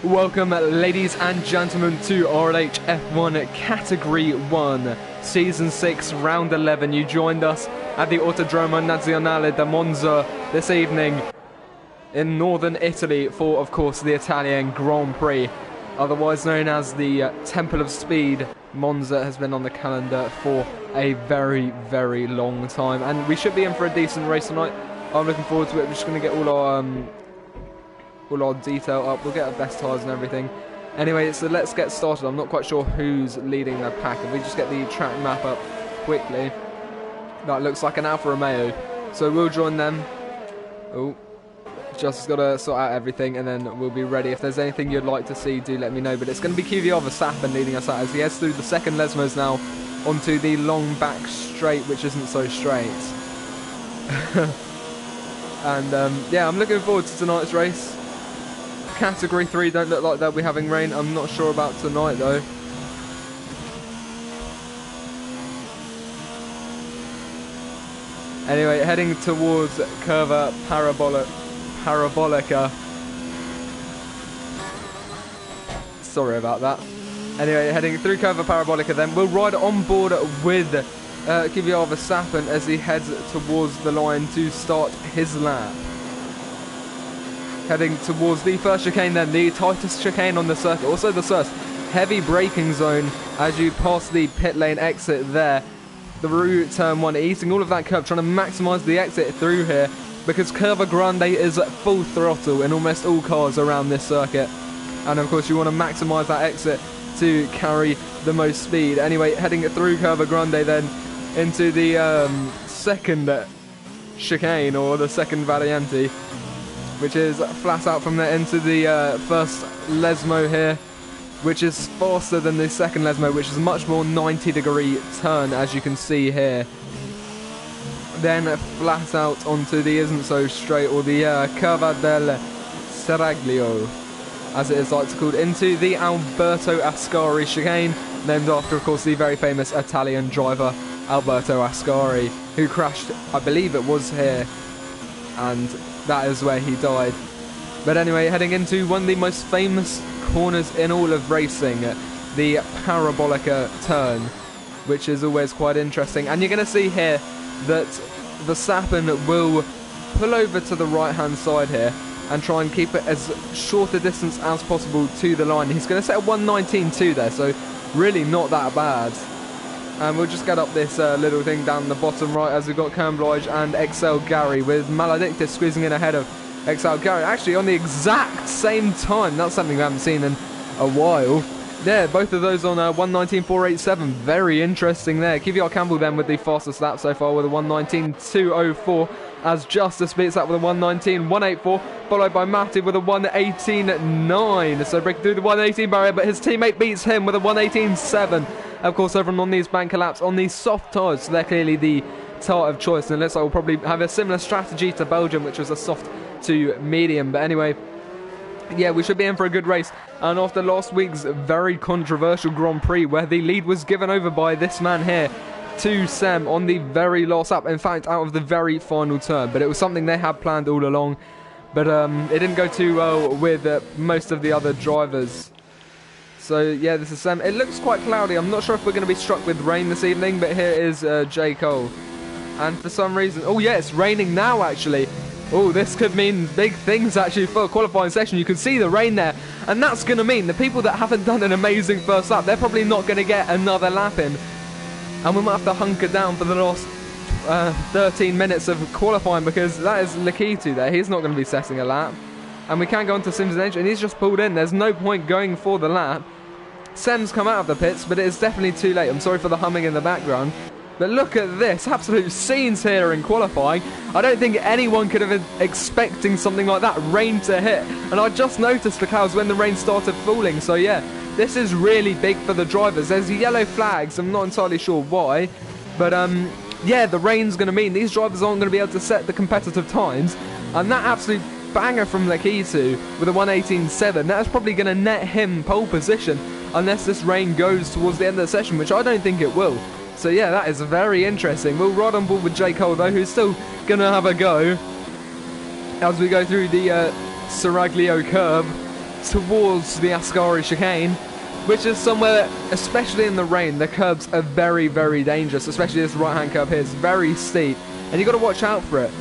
Welcome, ladies and gentlemen, to RLH F1 Category 1, Season 6, Round 11. You joined us at the Autodromo Nazionale di Monza this evening in northern Italy for, of course, the Italian Grand Prix, otherwise known as the Temple of Speed. Monza has been on the calendar for a very, very long time, and we should be in for a decent race tonight. I'm looking forward to it. We're just going to get all our detail up. We'll get our best tyres and everything. Anyway, so let's get started. I'm not quite sure who's leading the pack. If we just get the track map up quickly, that looks like an Alfa Romeo, so we'll join them. Oh, just got to sort out everything and then we'll be ready. If there's anything you'd like to see, do let me know. But it's going to be QVR Verstappen leading us out as he heads through the second Lesmos now onto the long back straight, which isn't so straight. And yeah, I'm looking forward to tonight's race. Category 3 don't look like they'll be having rain. I'm not sure about tonight though. Anyway, heading towards Curva Parabolica. Sorry about that. Anyway, heading through Curva Parabolica, then we'll ride on board with QVR Verstappen as he heads towards the line to start his lap. Heading towards the first chicane, then the tightest chicane on the circuit, also the first heavy braking zone as you pass the pit lane exit there through turn 1, eating all of that curb, trying to maximise the exit through here because Curva Grande is at full throttle in almost all cars around this circuit, and of course you want to maximise that exit to carry the most speed. Anyway, heading through Curva Grande then into the second chicane, or the second variante, which is flat out from there into the first Lesmo here, which is faster than the second Lesmo, which is a much more 90-degree turn, as you can see here. Then flat out onto the isn't so straight, or the Curva del Seraglio, as it is like to called, into the Alberto Ascari chicane, named after, of course, the very famous Italian driver Alberto Ascari, who crashed, I believe it was here, and that is where he died. But anyway, heading into one of the most famous corners in all of racing, the Parabolica turn, which is always quite interesting. And you're going to see here that Verstappen will pull over to the right hand side here and try and keep it as short a distance as possible to the line. He's going to set a 1:19.2 there, so really not that bad. And we'll just get up this little thing down the bottom right as we've got Camblage and Excel Gary, with Maledictus squeezing in ahead of Excel Gary, actually on the exact same time. That's something we haven't seen in a while. Yeah, both of those on 1:19.487. Very interesting there. QVR Campbell then with the fastest lap so far with a 1:19.204, as Justice beats that with a 1:19.184, followed by Matty with a 1:18.9. So breaking through the 1:18 barrier, but his teammate beats him with a 1:18.7. Of course, everyone on these banker laps on these soft tyres, so they're clearly the tyre of choice. And it looks like we'll probably have a similar strategy to Belgium, which was a soft to medium. But anyway, yeah, we should be in for a good race. And after last week's very controversial Grand Prix, where the lead was given over by this man here to Sem on the very last lap, in fact, out of the very final turn. But it was something they had planned all along. But it didn't go too well with most of the other drivers. So yeah, this is Sam. It looks quite cloudy. I'm not sure if we're going to be struck with rain this evening, but here is J. Cole. And for some reason, oh yeah, it's raining now actually. Oh, this could mean big things actually for a qualifying session. You can see the rain there, and that's going to mean the people that haven't done an amazing first lap, they're probably not going to get another lap in. And we might have to hunker down for the last 13 minutes of qualifying, because that is Lakitu there. He's not going to be setting a lap. And we can go on to Sims and Edge, and he's just pulled in. There's no point going for the lap. Sem's come out of the pits, but it is definitely too late. I'm sorry for the humming in the background. But look at this, absolute scenes here in qualifying. I don't think anyone could have been expecting something like that, rain to hit. And I just noticed the clouds when the rain started falling. So yeah, this is really big for the drivers. There's yellow flags, I'm not entirely sure why. But yeah, the rain's going to mean these drivers aren't going to be able to set the competitive times. And that absolute banger from Lakitu with a 1:18.7, that's probably going to net him pole position, unless this rain goes towards the end of the session, which I don't think it will. So yeah, that is very interesting. We'll ride on board with J. Cole though, who's still going to have a go as we go through the Seraglio curb. towards the Ascari chicane, which is somewhere, especially in the rain, the curbs are very, very dangerous, especially this right-hand curb here. It's very steep, and you've got to watch out for it.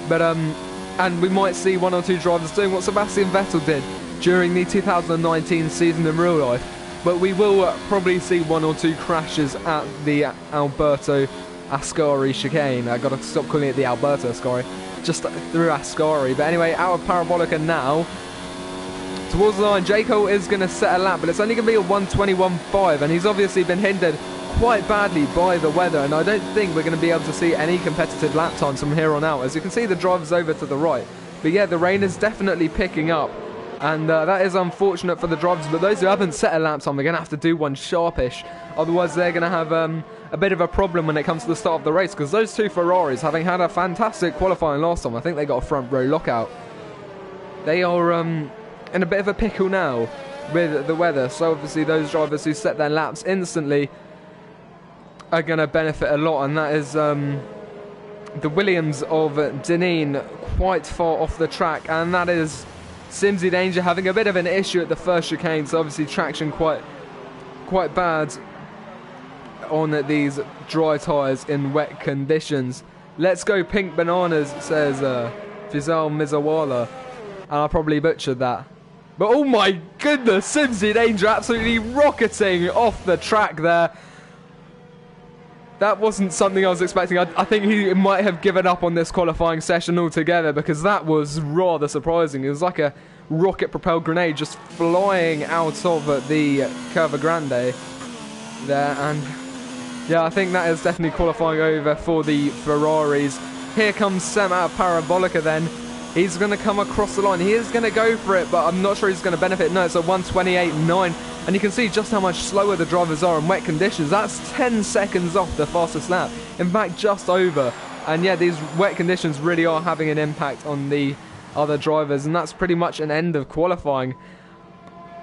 But, and we might see one or two drivers doing what Sebastian Vettel did during the 2019 season in real life. But we will probably see one or two crashes at the Alberto Ascari chicane. I've got to stop calling it the Alberto Ascari, just through Ascari. But anyway, out of Parabolica now, towards the line. J. Cole is going to set a lap, but it's only going to be a 1:21.5, and he's obviously been hindered quite badly by the weather, and I don't think we're going to be able to see any competitive lap times from here on out. As you can see, the driver's over to the right. But yeah, the rain is definitely picking up, and that is unfortunate for the drivers, but those who haven't set a lap time are going to have to do one sharpish. Otherwise, they're going to have a bit of a problem when it comes to the start of the race, because those two Ferraris, having had a fantastic qualifying last time, I think they got a front row lockout. They are in a bit of a pickle now with the weather, so obviously those drivers who set their laps instantly are going to benefit a lot, and that is the Williams of Deneen quite far off the track, and that is Simsy Danger having a bit of an issue at the first chicane, so obviously traction quite bad on these dry tyres in wet conditions. Let's go pink bananas, says Fizal Mizawala, and I probably butchered that. But oh my goodness, Simsy Danger absolutely rocketing off the track there. That wasn't something I was expecting. I think he might have given up on this qualifying session altogether, because that was rather surprising. It was like a rocket-propelled grenade just flying out of the Curva Grande there. And yeah, I think that is definitely qualifying over for the Ferraris. Here comes Sem out of Parabolica then. He's going to come across the line. He is going to go for it, but I'm not sure he's going to benefit. No, it's a 1:28.9. And you can see just how much slower the drivers are in wet conditions. That's 10 seconds off the fastest lap. In fact, just over. And yeah, these wet conditions really are having an impact on the other drivers. And that's pretty much an end of qualifying.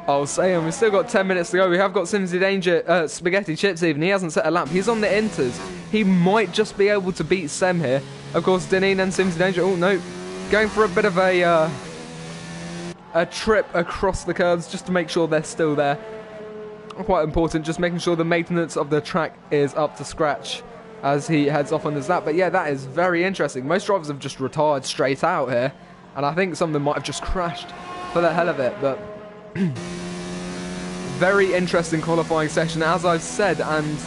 I'll say, and we've still got 10 minutes to go. We have got Simsy Danger, Spaghetti Chips even. He hasn't set a lap. He's on the inters. He might just be able to beat Sem here. Of course, Deneen and Simsy Danger. Oh, no. Going for a bit of a trip across the curves just to make sure they're still there. Quite important, just making sure the maintenance of the track is up to scratch as he heads off on his lap. But yeah, that is very interesting. Most drivers have just retired straight out here, and I think some of them might have just crashed for the hell of it. But very interesting qualifying session, as I've said, and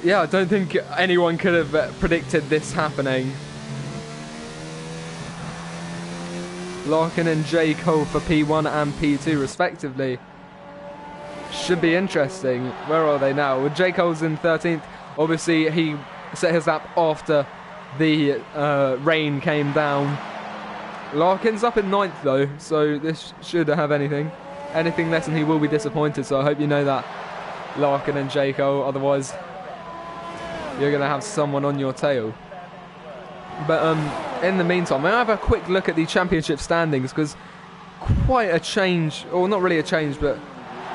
yeah, I don't think anyone could have predicted this happening. Larkin and J. Cole for P1 and P2 respectively. Should be interesting. Where are they now? Well, J. Cole's in 13th. Obviously, he set his lap after the rain came down. Larkin's up in 9th though, so this should have anything less and he will be disappointed, so I hope you know that, Larkin and J. Cole, otherwise you're going to have someone on your tail. But in the meantime, I'm going to have a quick look at the championship standings, because quite a change, or not really a change, but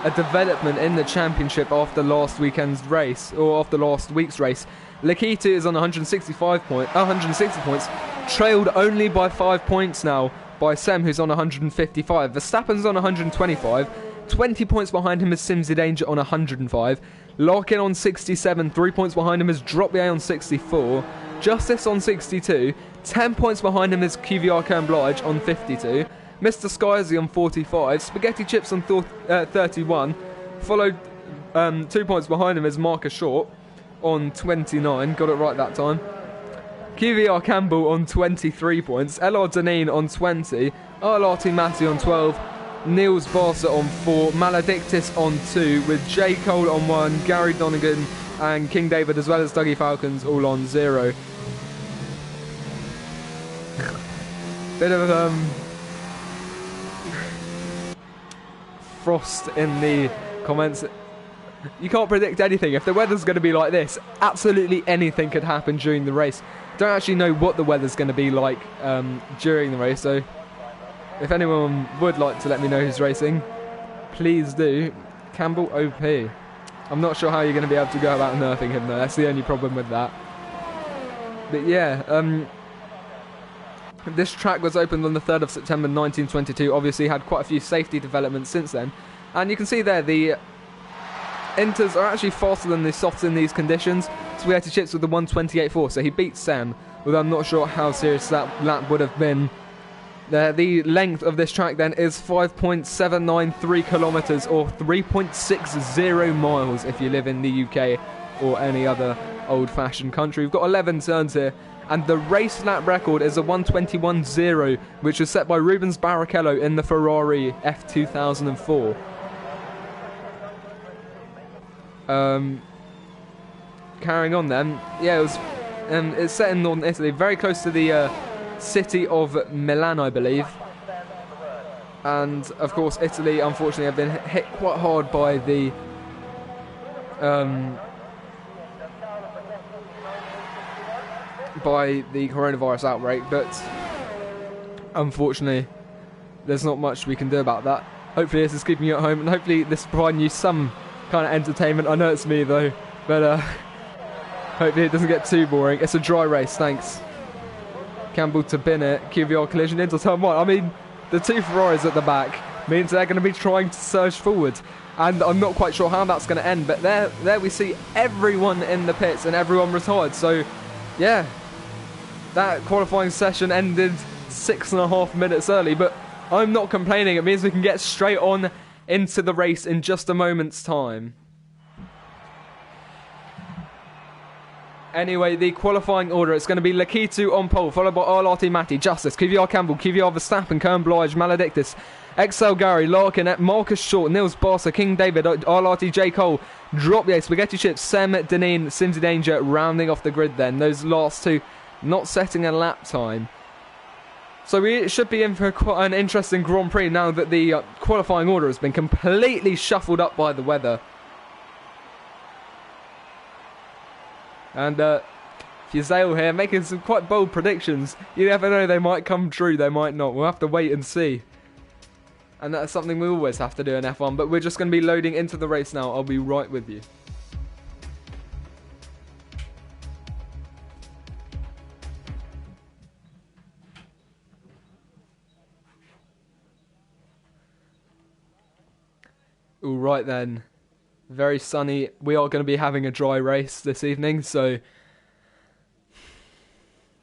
a development in the championship after last weekend's race, or after last week's race. Lakita is on 160 points, trailed only by 5 points now by Sem, who's on 155. Verstappen's on 125. 20 points behind him is Simsy Danger on 105. Larkin on 67. 3 points behind him is Drop on 64. Justice on 62. 10 points behind him is QVR Cambridge on 52. Mr. Skyzy on 45. Spaghetti Chips on 31. Followed 2 points behind him is Marcus Short on 29. Got it right that time. QVR Campbell on 23 points. LR Deneen on 20. RLT Matty on 12. Niels Barca on 4. Maledictus on 2. With J. Cole on 1. Gary Donegan and King David, as well as Dougie Falcons, all on 0. Bit of frost in the comments. You can't predict anything. If the weather's going to be like this, absolutely anything could happen during the race. Don't actually know what the weather's going to be like during the race, so if anyone would like to let me know who's racing, please do. Campbell OP. I'm not sure how you're going to be able to go about nerfing him though. That's the only problem with that. But yeah, This track was opened on the 3rd of September 1922, obviously had quite a few safety developments since then. And you can see there, the inters are actually faster than the softs in these conditions. So we had to chips with the 128.4, so he beat Seaon, although I'm not sure how serious that lap would have been. The length of this track then is 5.793 kilometres or 3.60 miles if you live in the UK or any other old-fashioned country. We've got 11 turns here, and the race lap record is a 121.0, which was set by Rubens Barrichello in the Ferrari F2004. Carrying on then, yeah, it was. It's set in northern Italy, very close to the city of Milan, I believe. And of course, Italy, unfortunately, have been hit quite hard by the coronavirus outbreak, but unfortunately there's not much we can do about that. Hopefully this is keeping you at home, and hopefully this is providing you some kind of entertainment. I know it's me though, but hopefully it doesn't get too boring. It's a dry race, thanks. Campbell to Binnett, QVR collision into turn 1. I mean, the two Ferraris at the back means they're going to be trying to surge forward, and I'm not quite sure how that's going to end, but there we see everyone in the pits and everyone retired. So yeah, that qualifying session ended 6.5 minutes early, but I'm not complaining. It means we can get straight on into the race in just a moment's time. Anyway, the qualifying order, it's going to be Lakitu on pole, followed by RLH Matti, Justice, QVR Campbell, QVR Verstappen, Kern Blige, Maledictus, XL Gary, Larkin, Marcus Short, Nils Barser, King David, RLH J Cole, Dropye, Spaghetti Chips, Sem Deneen, Simsy Danger, rounding off the grid then. Those last two not setting a lap time. So we should be in for quite an interesting Grand Prix now that the qualifying order has been completely shuffled up by the weather. And Fusale here making some quite bold predictions. You never know, they might come true, they might not. We'll have to wait and see. And that's something we always have to do in F1, but we're just going to be loading into the race now. I'll be right with you. All right then. Very sunny. We are going to be having a dry race this evening, so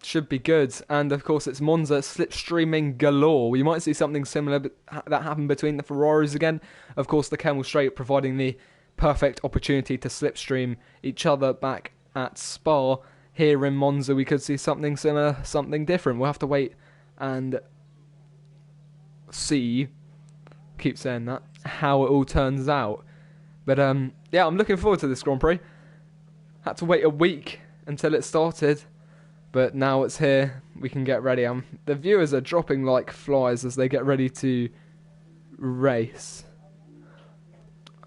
should be good. And of course it's Monza, slipstreaming galore. We might see something similar that happened between the Ferraris again. Of course the Kemmel Straight providing the perfect opportunity to slipstream each other back at Spa. Here in Monza we could see something similar, something different. We'll have to wait and see, keep saying that, how it all turns out. But yeah, I'm looking forward to this Grand Prix. Had to wait a week until it started, but now it's here. We can get ready. The viewers are dropping like flies as they get ready to race.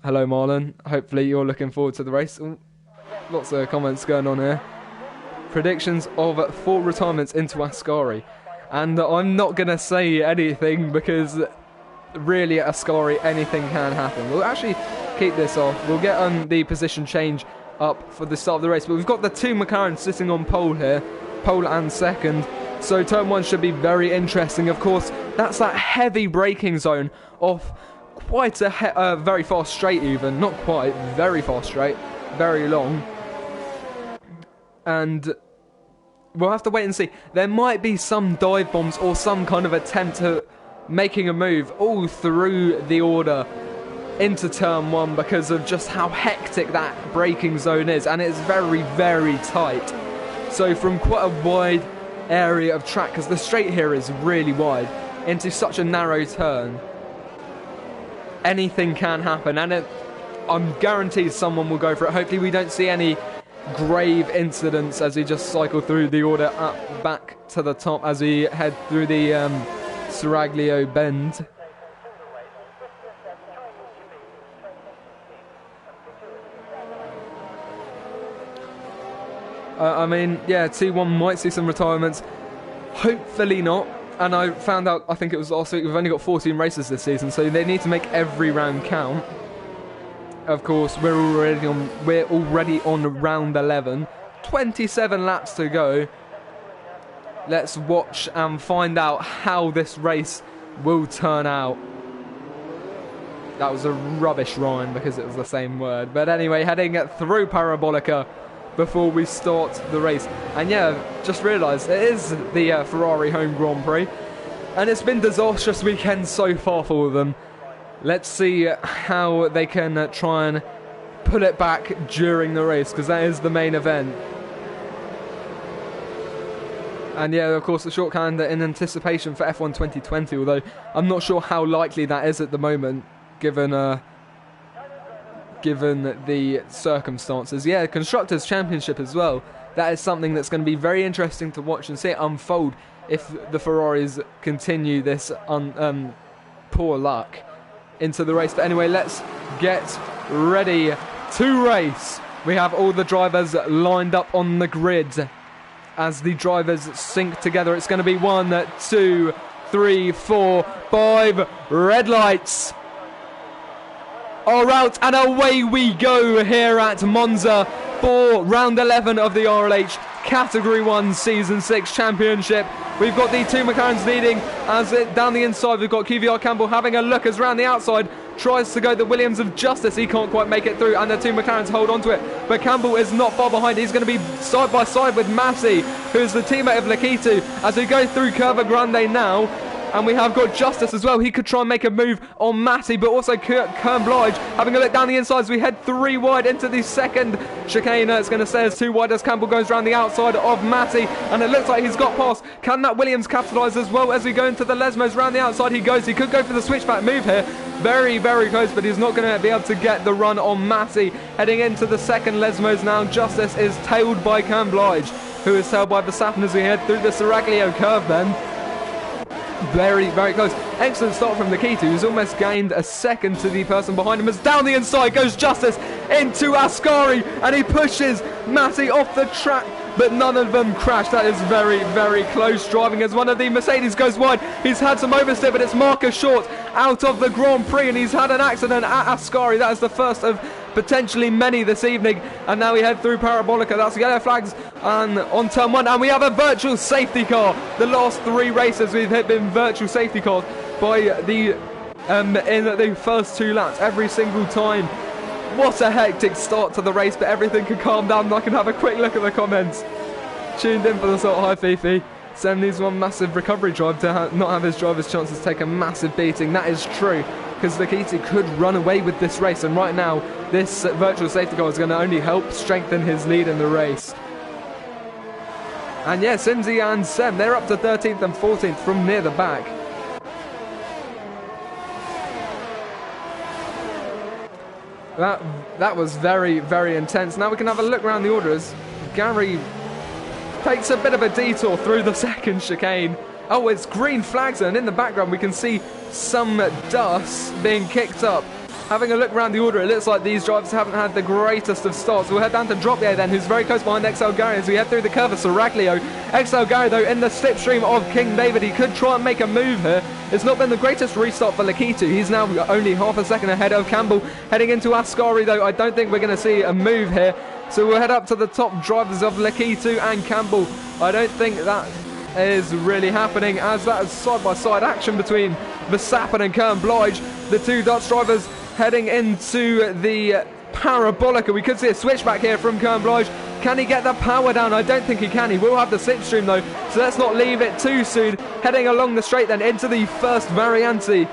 Hello, Marlon. Hopefully you're looking forward to the race. Ooh, lots of comments going on here. Predictions of 4 retirements into Ascari. And I'm not going to say anything because really at Ascari anything can happen. We'll actually keep this off. We'll get the position change up for the start of the race, but we've got the two McLarens sitting on pole here, pole and second, so turn 1 should be very interesting. Of course that's that heavy braking zone off quite a very fast straight, even not quite, very fast straight, very long, and we'll have to wait and see. There might be some dive bombs or some kind of attempt at making a move all through the order into turn 1 because of just how hectic that braking zone is, and it's very, very tight. So from quite a wide area of track, because the straight here is really wide, into such a narrow turn, anything can happen, and I'm guaranteed someone will go for it. Hopefully we don't see any grave incidents as we just cycle through the order up back to the top as we head through the Seraglio bend. I mean, yeah, T1 might see some retirements. Hopefully not. And I found out, I think it was last week, we've only got 14 races this season, so they need to make every round count. Of course, we're already on round 11. 27 laps to go. let's watch and find out how this race will turn out. That was a rubbish rhyme because it was the same word. But anyway, heading through Parabolica before we start the race. And yeah, just realised it is the Ferrari Home Grand Prix. And it's been disastrous weekend so far for them. Let's see how they can try and pull it back during the race, because that is the main event. And yeah, of course, the short calendar in anticipation for F1 2020, although I'm not sure how likely that is at the moment, given the circumstances. Yeah, Constructors' Championship as well. That is something that's going to be very interesting to watch and see it unfold if the Ferraris continue this poor luck into the race. But anyway, let's get ready to race. We have all the drivers lined up on the grid. As the drivers sync together, it's going to be 1, 2, 3, 4, 5 red lights are out, and away we go here at Monza for round 11 of the RLH Category 1 Season 6 Championship. We've got the two McLarens leading, as down the inside we've got QVR Campbell having a look as round the outside tries to go the Williams of Justice. He can't quite make it through, and the two McLarens hold on to it, but Campbell is not far behind. He's going to be side by side with Massey, who's the teammate of Lakitu, as we go through Curva Grande now. And we have got Justice as well. He could try and make a move on Matty, but also Kern Blige having a look down the inside as we head 3 wide into the second chicane. It's going to stay as 2 wide as Campbell goes around the outside of Matty, and it looks like he's got past. Can that Williams capitalise as well as we go into the Lesmos? Round the outside he goes. He could go for the switchback move here. Very, very close, but he's not going to be able to get the run on Matty. Heading into the second Lesmos now. Justice is tailed by Kern Blige, who is tailed by Verstappen as we head through the Seraglio curve then. Very, very close. Excellent start from Lakitu, who's almost gained a second to the person behind him, as down the inside goes Justice into Ascari, and he pushes Matty off the track, but none of them crash. That is very, very close driving as one of the Mercedes goes wide. He's had some oversteer, but it's Marcus Short out of the Grand Prix, and he's had an accident at Ascari. That is the first of potentially many this evening, and now we head through Parabolica. That's yellow flags and on turn 1, and we have a virtual safety car. The last 3 races we've been virtual safety cars by the in the first 2 laps every single time. What a hectic start to the race, but everything can calm down and I can have a quick look at the comments. Tuned in for the sort of high Fifi. Sam needs one massive recovery drive to not have his driver's chances take a massive beating. That is true, because Lakitu could run away with this race, and right now this virtual safety car is going to only help strengthen his lead in the race. And yeah, Simsy and Sem, they're up to 13th and 14th from near the back. That was very, very intense. Now we can have a look around the order as Gary takes a bit of a detour through the second chicane. Oh, it's green flags, and in the background we can see some dust being kicked up. Having a look around the order, it looks like these drivers haven't had the greatest of starts. We'll head down to Dropier then, who's very close behind XL Gary as we head through the curve of Seraglio. XL Gary, though, in the slipstream of King David. He could try and make a move here. It's not been the greatest restart for Lakitu. He's now only half a second ahead of Campbell. Heading into Ascari, though, I don't think we're going to see a move here. So we'll head up to the top drivers of Lakitu and Campbell. I don't think that is really happening, as that is side-by-side action between Verstappen and Kern Blige. The two Dutch drivers heading into the Parabolica. We could see a switchback here from Kern Blige. Can he get the power down? I don't think he can. He will have the slipstream though, so let's not leave it too soon. Heading along the straight then into the first Variante.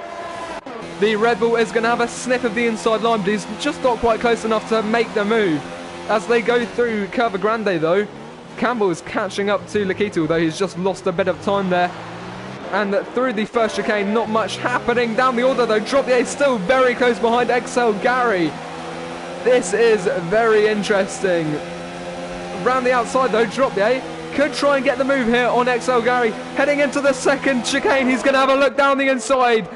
The Red Bull is going to have a sniff of the inside line, but he's just not quite close enough to make the move. As they go through Curva Grande though, Campbell is catching up to Lakitu, although he's just lost a bit of time there. And through the first chicane, not much happening. Down the order though, Dropier still very close behind XL Gary. This is very interesting. Round the outside though, Dropier could try and get the move here on XL Gary. Heading into the second chicane, he's going to have a look down the inside.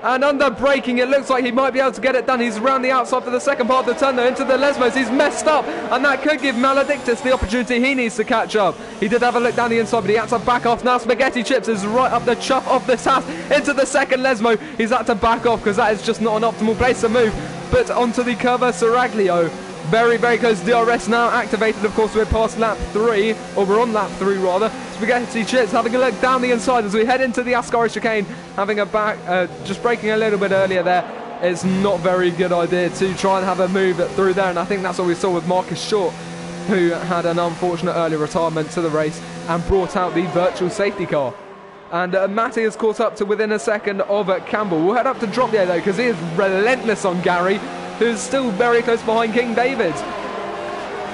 And under braking, it looks like he might be able to get it done. He's round the outside for the second part of the turn though, into the Lesmos. He's messed up, and that could give Maledictus the opportunity he needs to catch up. He did have a look down the inside, but he had to back off. Now Spaghetti Chips is right up the chuff of this house into the second Lesmo. He's had to back off because that is just not an optimal place to move. But onto the Curva Seraglio. Very, very close. DRS now activated. Of course, we're past lap 3, or we're on lap 3 rather. Spaghetti Chips having a look down the inside as we head into the Ascari chicane, having a back, just braking a little bit earlier there. It's not a very good idea to try and have a move through there, and I think that's what we saw with Marcus Short, who had an unfortunate early retirement to the race and brought out the virtual safety car. And Matty is caught up to within a second of Campbell. We'll head up to Droppier though, because he is relentless on Gary, who's still very close behind King David.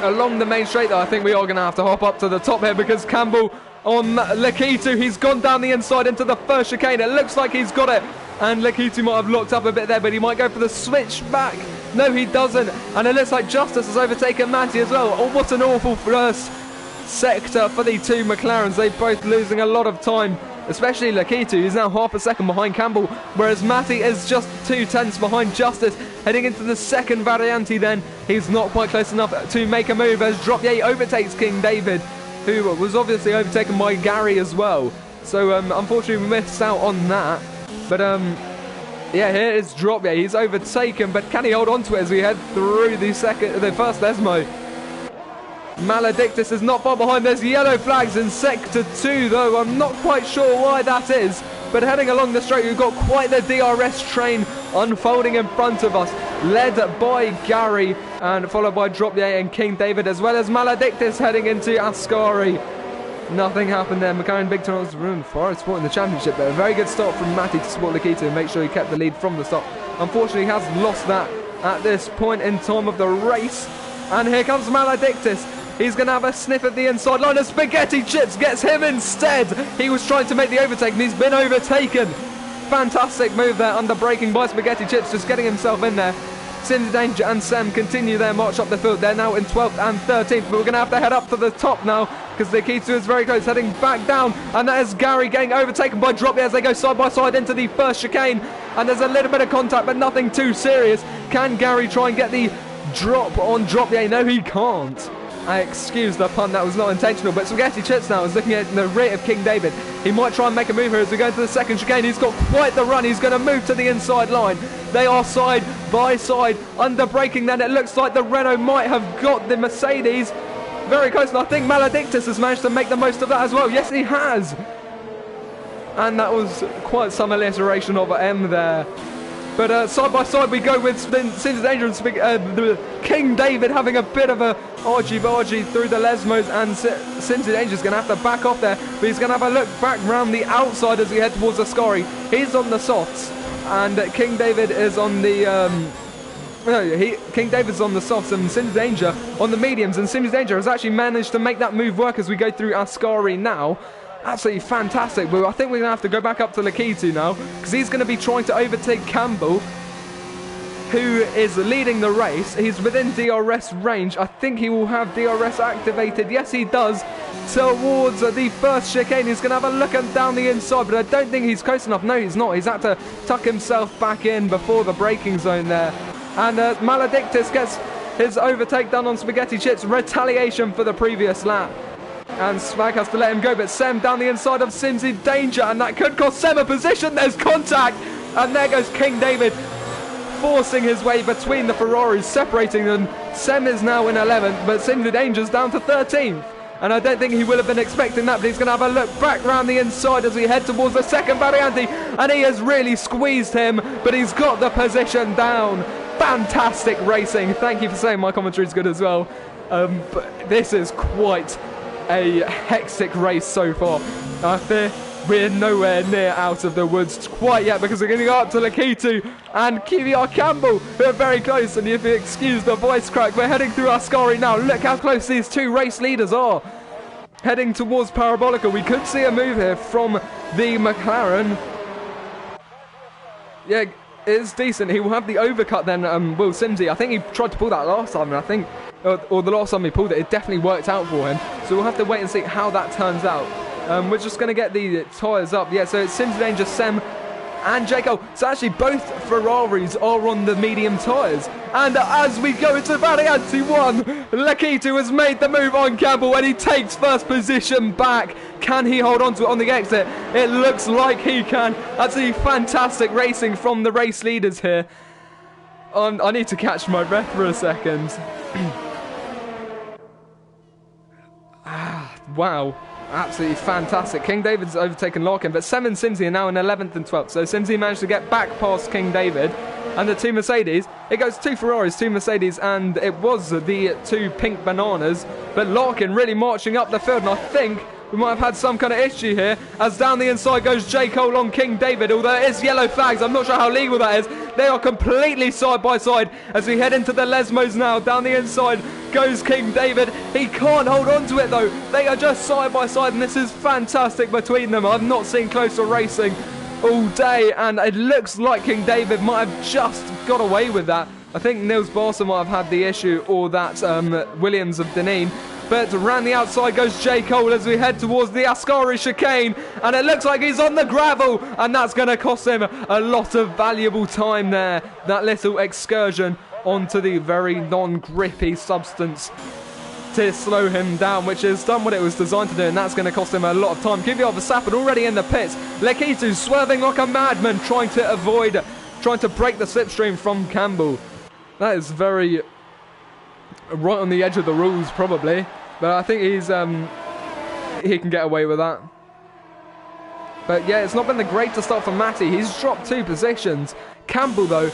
Along the main straight though, I think we are going to have to hop up to the top here, because Campbell on Lakitu, he's gone down the inside into the first chicane. It looks like he's got it, and Lakitu might have locked up a bit there, but he might go for the switch back. No, he doesn't, and it looks like Justice has overtaken Matty as well. Oh, what an awful first sector for the two McLarens. They're both losing a lot of time, especially Lakitu, who's now half a second behind Campbell, whereas Matty is just 2/10 behind Justice. Heading into the second variante then, he's not quite close enough to make a move as Droppier overtakes King David, who was obviously overtaken by Gary as well. So unfortunately we missed out on that. But yeah, here is Droppier. He's overtaken, but can he hold on to it as we head through the first Lesmo? Maledictus is not far behind. There's yellow flags in Sector 2 though. I'm not quite sure why that is. But heading along the straight, we've got quite the DRS train unfolding in front of us, led by Gary and followed by Droppier and King David, as well as Maledictus heading into Ascari. Nothing happened there. McLaren Big Tunnels ruined for Sport in the championship, but a very good start from Matty to support Lakitu and make sure he kept the lead from the start. Unfortunately, he has lost that at this point in time of the race. And here comes Maledictus. He's going to have a sniff at the inside line, and Spaghetti Chips gets him instead. He was trying to make the overtake, and he's been overtaken. Fantastic move there under braking by Spaghetti Chips, just getting himself in there. Sims Danger and Sam continue their march up the field. They're now in 12th and 13th, but we're going to have to head up to the top now, because Lakitu is very close, heading back down, and that is Gary getting overtaken by Droppier as they go side by side into the first chicane, and there's a little bit of contact, but nothing too serious. Can Gary try and get the drop on Droppier? No, he can't. I excuse the pun, that was not intentional, but Spaghetti Chips now is looking at the rear of King David. He might try and make a move here as we go into the second chicane. He's got quite the run. He's going to move to the inside line. They are side by side under braking then. It looks like the Renault might have got the Mercedes. Very close, and I think Maledictus has managed to make the most of that as well. Yes, he has. And that was quite some alliteration of M there. But side by side we go with Sims Danger and King David having a bit of a argy-bargy through the Lesmos, and Sims Danger's going to have to back off there, but he's going to have a look back round the outside as we head towards Ascari. He's on the softs, and King David is on the... King David's on the softs and Sims Danger on the mediums, and Sims Danger has actually managed to make that move work as we go through Ascari now. Absolutely fantastic, but I think we're going to have to go back up to Lakitu now, because he's going to be trying to overtake Campbell, who is leading the race. He's within DRS range. I think he will have DRS activated. Yes, he does. Towards the first chicane, he's going to have a look down the inside, but I don't think he's close enough. No, he's not. He's had to tuck himself back in before the braking zone there. And Maledictus gets his overtake done on Spaghetti Chips. Retaliation for the previous lap. And Spag has to let him go, but Sem down the inside of Sims in danger, and that could cost Sem a position. There's contact, and there goes King David, forcing his way between the Ferraris, separating them. Sem is now in 11th, but Sims in danger's down to 13th. And I don't think he will have been expecting that, but he's going to have a look back round the inside as we head towards the second variante, and he has really squeezed him, but he's got the position down. Fantastic racing. Thank you for saying my commentary is good as well. But this is quite a hectic race so far. I fear we're nowhere near out of the woods quite yet, because we're going to go up to Lakitu and QVR Campbell, who are very close, and if you excuse the voice crack, we're heading through Ascari now. Look how close these two race leaders are. Heading towards Parabolica. We could see a move here from the McLaren. Yeah, it's decent. He will have the overcut then, Will Simsey. I think he tried to pull that last time, and I think, or the last time he pulled it, it definitely worked out for him. So we'll have to wait and see how that turns out. We're just going to get the tyres up. Yeah, so it's Sims Danger, Sem and Jaco. So actually both Ferraris are on the medium tyres. And as we go into Variante 1, Lakitu has made the move on Campbell and he takes first position back. Can he hold on to it on the exit? It looks like he can. Absolutely fantastic racing from the race leaders here. I need to catch my breath for a second. Wow. Absolutely fantastic. King David's overtaken Larkin, but Sem and Simsy are now in 11th and 12th. So Simsy managed to get back past King David. And the two Mercedes, it goes 2 Ferraris, 2 Mercedes, and it was the 2 pink bananas. But Larkin really marching up the field, and I think we might have had some kind of issue here, as down the inside goes J. Cole on King David, although it is yellow flags. I'm not sure how legal that is. They are completely side by side as we head into the Lesmos now. Down the inside goes King David. He can't hold on to it though. They are just side by side, and this is fantastic between them. I've not seen closer racing all day, and it looks like King David might have just got away with that. I think Nils Barson might have had the issue, or that Williams of Deneen. But around the outside goes J. Cole as we head towards the Ascari chicane. And it looks like he's on the gravel. And that's going to cost him a lot of valuable time there. That little excursion onto the very non-grippy substance to slow him down, which has done what it was designed to do. And that's going to cost him a lot of time. Kvyat Verstappen already in the pits. Lekitu swerving like a madman, trying to break the slipstream from Campbell. That is very right on the edge of the rules, probably. But I think he can get away with that. But yeah, it's not been the greatest start for Matty. He's dropped 2 positions. Campbell, though,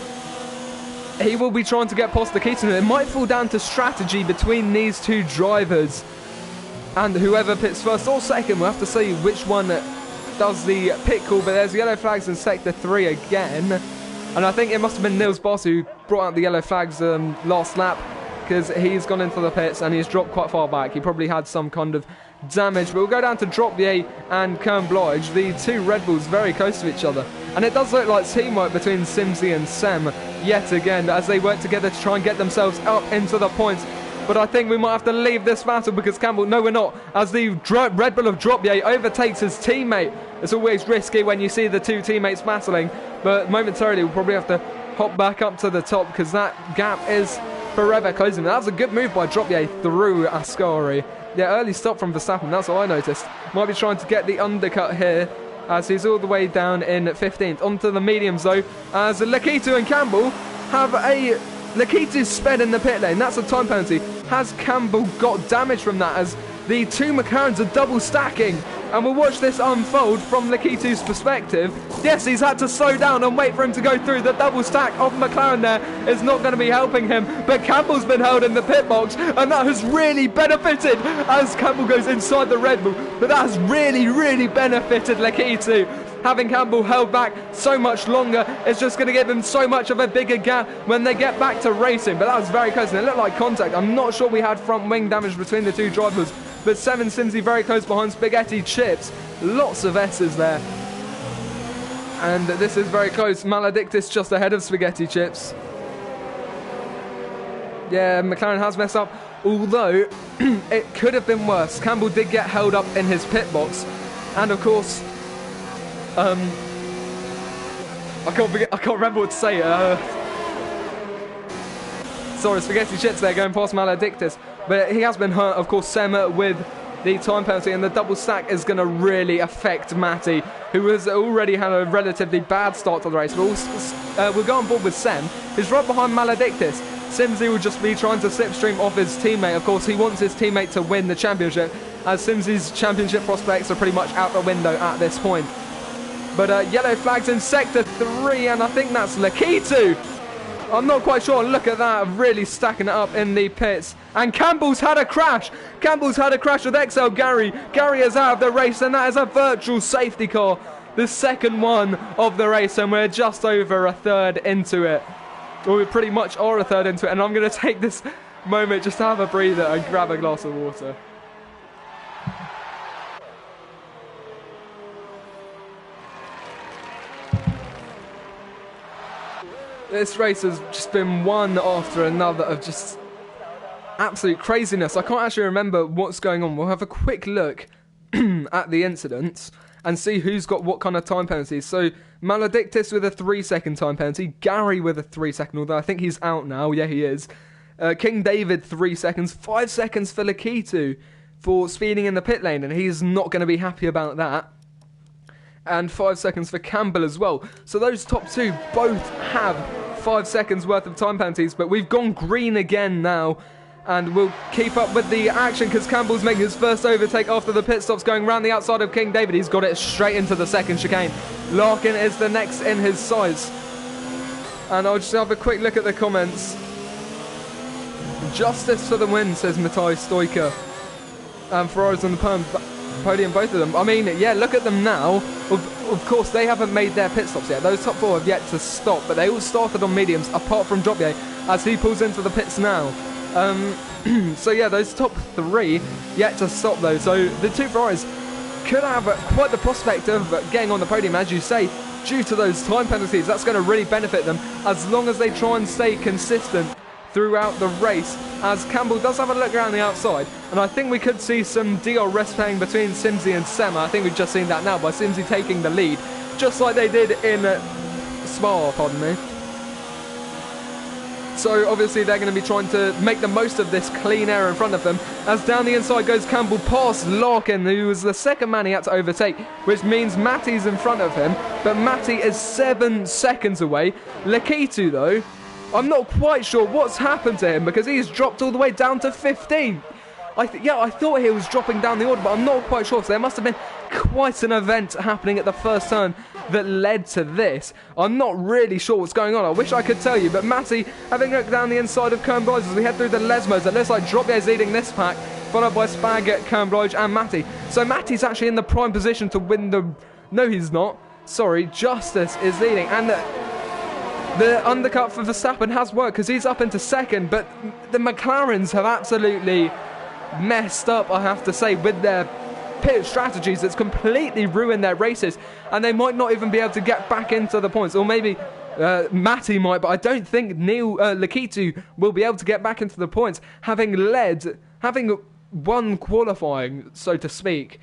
he will be trying to get past the Keaton. It might fall down to strategy between these 2 drivers. And whoever pits first or second, we'll have to see which one does the pit call. But there's yellow flags in Sector 3 again. And I think it must have been Nils Boss who brought out the yellow flags last lap, because he's gone into the pits and he's dropped quite far back. He probably had some kind of damage. But we'll go down to Dropier and Kernblodge, the 2 Red Bulls very close to each other. And it does look like teamwork between Simsy and Sem yet again, as they work together to try and get themselves up into the points. But I think we might have to leave this battle, because Campbell, no we're not, as the Red Bull of Dropier overtakes his teammate. It's always risky when you see the 2 teammates battling, but momentarily we'll probably have to hop back up to the top, because that gap is forever closing. That was a good move by Dropier through Ascari. Yeah, early stop from Verstappen, that's what I noticed. Might be trying to get the undercut here, as he's all the way down in 15th. Onto the mediums though, as Lekitu and Campbell have a... Lekitu's sped in the pit lane, that's a time penalty. Has Campbell got damage from that, as the 2 McLarens are double stacking? And we'll watch this unfold from Lekitu's perspective. Yes, he's had to slow down and wait for him to go through. The double stack of McLaren there is not going to be helping him. But Campbell's been held in the pit box, and that has really benefited as Campbell goes inside the Red Bull. But that has really, really benefited Lekitu. Having Campbell held back so much longer is just going to give him so much of a bigger gap when they get back to racing. But that was very close, and it looked like contact. I'm not sure we had front wing damage between the 2 drivers. But Sem and Simsy very close behind Spaghetti Chips. Lots of S's there. And this is very close. Maledictus just ahead of Spaghetti Chips. Yeah, McLaren has messed up. Although, it could have been worse. Campbell did get held up in his pit box. And of course... I can't remember what to say. Sorry, Spaghetti Chips there going past Maledictus. But he has been hurt, of course, Sem with the time penalty, and the double stack is going to really affect Matty, who has already had a relatively bad start to the race. We'll go on board with Sem, who's right behind Maledictus. Simsy will just be trying to slipstream off his teammate. Of course, he wants his teammate to win the championship, as Simsy's championship prospects are pretty much out the window at this point. But yellow flags in Sector 3, and I think that's Lekitu. I'm not quite sure. Look at that, really stacking it up in the pits. And Campbell's had a crash. Campbell's had a crash with XL Gary. Gary is out of the race, and that is a virtual safety car. The second one of the race, and we're just over a third into it. Well, we pretty much are a third into it, and I'm going to take this moment just to have a breather and grab a glass of water. This race has just been one after another of just absolute craziness. I can't actually remember what's going on. We'll have a quick look at the incidents and see who's got what kind of time penalties. So, Maledictus with a 3-second time penalty. Gary with a 3-second, although I think he's out now. Yeah, he is. King David, 3 seconds. 5 seconds for Lekitu for speeding in the pit lane, and he's not going to be happy about that. And 5 seconds for Campbell as well. So those top 2 both have 5 seconds worth of time penalties, but we've gone green again now. And we'll keep up with the action because Campbell's making his first overtake after the pit stops, going around the outside of King David. He's got it straight into the second chicane. Larkin is the next in his sights. And I'll just have a quick look at the comments. Justice for the win, says Matai Stoiker. And Ferrari's on the podium, both of them. I mean, yeah, look at them now. Of course, they haven't made their pit stops yet. Those top 4 have yet to stop, but they all started on mediums, apart from Dropier, as he pulls into the pits now. So yeah, those top 3 yet to stop though. So the 2 Ferraris could have quite the prospect of getting on the podium, as you say, due to those time penalties. That's going to really benefit them as long as they try and stay consistent throughout the race, as Campbell does have a look around the outside, and I think we could see some DRS playing between Simsy and Sema. I think we've just seen that now by Simsy taking the lead, just like they did in Spa, pardon me. So obviously they're going to be trying to make the most of this clean air in front of them, as down the inside goes Campbell past Larkin, who was the second man he had to overtake, which means Matty's in front of him, but Matty is 7 seconds away. Lakitu though, I'm not quite sure what's happened to him, because he's dropped all the way down to 15. I thought he was dropping down the order, but I'm not quite sure, so there must have been quite an event happening at the first turn that led to this. I'm not really sure what's going on. I wish I could tell you, but Matty having looked down the inside of Kernblige as we head through the Lesmos. It looks like Dropier's leading this pack, followed by Spag, Kernblige and Matty. So Matty's actually in the prime position to win the... No, he's not. Sorry, Justice is leading, and the undercut for Verstappen has worked because he's up into second, but the McLarens have absolutely messed up, I have to say, with their pit strategies. It's completely ruined their races, and they might not even be able to get back into the points, or maybe Matty might, but I don't think Lakitu will be able to get back into the points, having won qualifying, so to speak.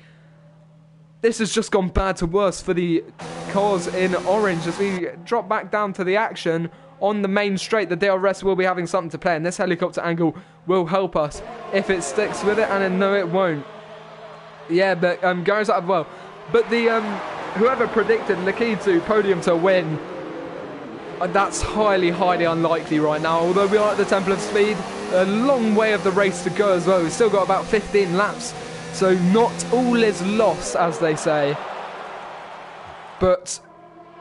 This has just gone bad to worse for the cars in orange as we drop back down to the action on the main straight. The DRS will be having something to play, and this helicopter angle will help us if it sticks with it, and no, it won't. Yeah, but goes up well. But the whoever predicted Lakitu podium to win, that's highly, highly unlikely right now. Although we are at the Temple of Speed, a long way of the race to go as well. We've still got about 15 laps, so not all is lost, as they say. But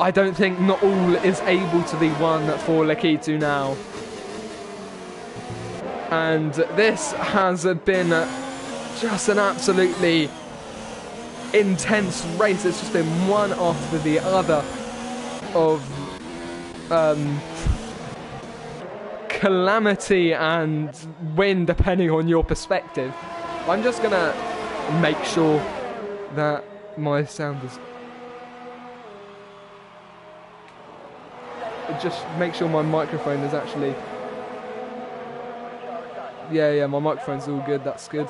I don't think not all is able to be won for Lakitu now. And this has been just an absolutely intense race. It's just been one after the other of calamity and win, depending on your perspective. I'm just going to make sure that my sound is... Just make sure my microphone is actually... Yeah, my microphone's all good, that's good.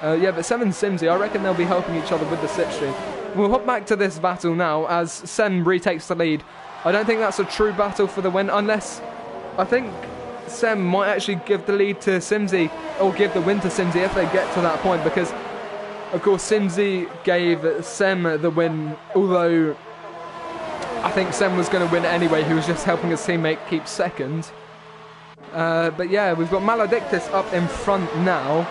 Yeah, but Sem and Simsy, I reckon they'll be helping each other with the slipstream. We'll hop back to this battle now as Sem retakes the lead. I don't think that's a true battle for the win, unless... I think Sem might actually give the lead to Simsy, or give the win to Simsy if they get to that point, because, of course, Simsy gave Sem the win, although I think Sem was going to win anyway. He was just helping his teammate keep second. But yeah, we've got Maledictus up in front now.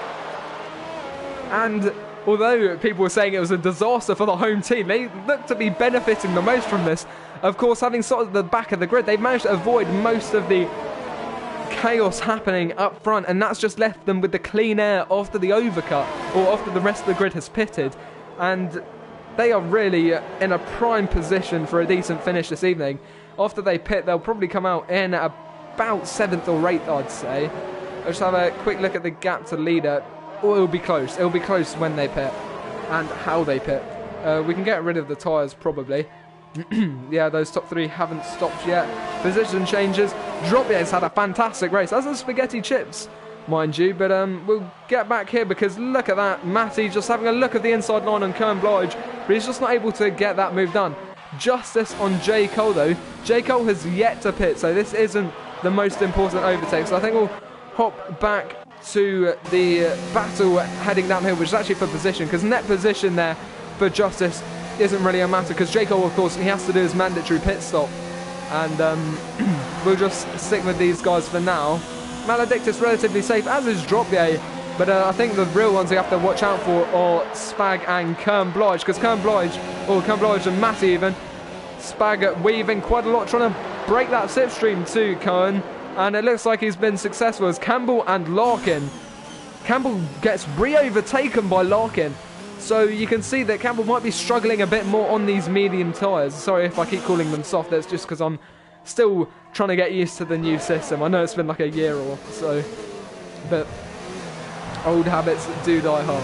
And although people were saying it was a disaster for the home team, they look to be benefiting the most from this. Of course, having started at the back of the grid, they've managed to avoid most of the chaos happening up front, and that's just left them with the clean air after the overcut, or after the rest of the grid has pitted. And they are really in a prime position for a decent finish this evening. After they pit, they'll probably come out in about 7th or 8th, I'd say. I'll just have a quick look at the gap to leader. Oh, it'll be close. It'll be close when they pit and how they pit. We can get rid of the tyres probably. Yeah, those top 3 haven't stopped yet. Position changes. Dropier's had a fantastic race, as are Spaghetti Chips, mind you. But we'll get back here because look at that. Matty just having a look at the inside line on Kernblige, but he's just not able to get that move done. Justice on J. Cole though. J. Cole has yet to pit, so this isn't the most important overtake. So I think we'll hop back to the battle heading downhill, which is actually for position, because net position there for Justice isn't really a matter, because J. Cole, of course, he has to do his mandatory pit stop. And we'll just stick with these guys for now. Maledictus relatively safe, as is Dropye. But I think the real ones you have to watch out for are Spag and Kern Blige. Because Kern Blige and Matty even, Spag weaving quite a lot, trying to break that slipstream to Kern. And it looks like he's been successful as Campbell and Larkin. Campbell gets re-overtaken by Larkin. So you can see that Campbell might be struggling a bit more on these medium tyres. Sorry if I keep calling them soft, that's just because I'm still trying to get used to the new system. I know it's been like a year or so, but old habits do die hard.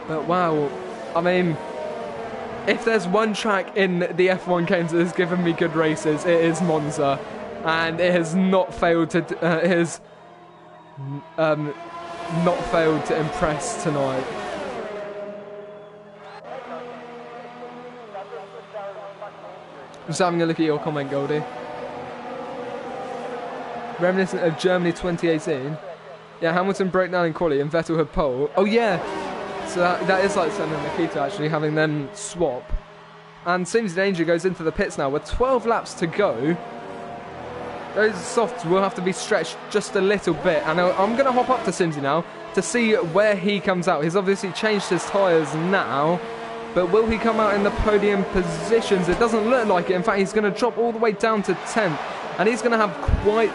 But wow, I mean, if there's one track in the F1 games that has given me good races, it is Monza. And it has not failed to, not failed to impress tonight. Just having a look at your comment, Goldie. Reminiscent of Germany 2018. Yeah, Hamilton broke down in quali and Vettel had pole. Oh yeah, so that is like Senna and Nikita actually having them swap. And Sims Danger goes into the pits now with 12 laps to go. Those softs will have to be stretched just a little bit. And I'm going to hop up to Simsy now to see where he comes out. He's obviously changed his tyres now. But will he come out in the podium positions? It doesn't look like it. In fact, he's going to drop all the way down to 10th. And he's going to have quite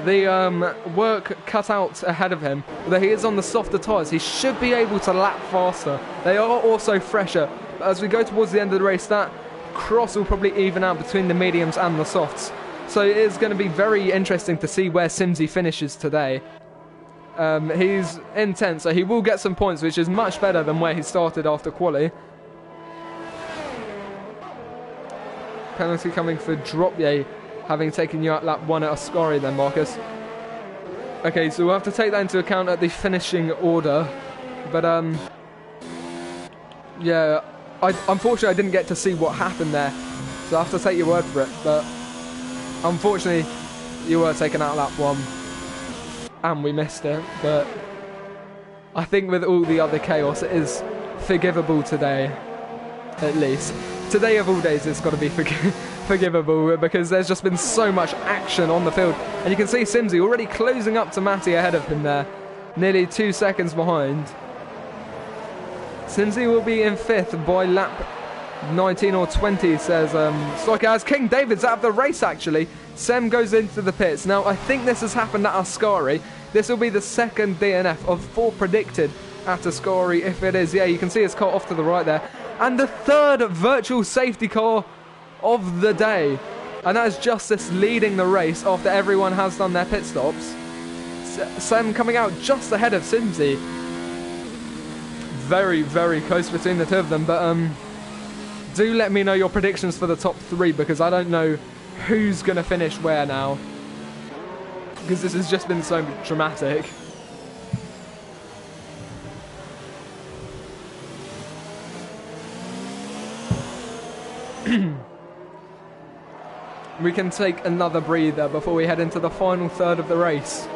the work cut out ahead of him. Although he is on the softer tyres, he should be able to lap faster. They are also fresher. But as we go towards the end of the race, that cross will probably even out between the mediums and the softs. So it is going to be very interesting to see where Simsy finishes today. He's in 10th, so he will get some points, which is much better than where he started after quali. Penalty coming for Dropye, having taken you out lap 1 at Ascari then, Marcus. Okay, so we'll have to take that into account at the finishing order. But, yeah, unfortunately I didn't get to see what happened there. So I have to take your word for it. But unfortunately, you were taken out lap 1. And we missed it. But I think with all the other chaos, it is forgivable today. At least. Today of all days, it's got to be forgivable because there's just been so much action on the field. And you can see Simsy already closing up to Matty ahead of him there. Nearly 2 seconds behind. Simsy will be in 5th by lap 19 or 20, says Stocker, as King David's out of the race actually. Sem goes into the pits. Now, I think this has happened at Ascari. This will be the second DNF of 4 predicted at Ascari. If it is, yeah, you can see his car off to the right there. And the third virtual safety car of the day. And that's Justice leading the race after everyone has done their pit stops. Sam coming out just ahead of Simsy. Very, very close between the two of them. But do let me know your predictions for the top 3 because I don't know who's going to finish where now. Because this has just been so dramatic. We can take another breather before we head into the final third of the race.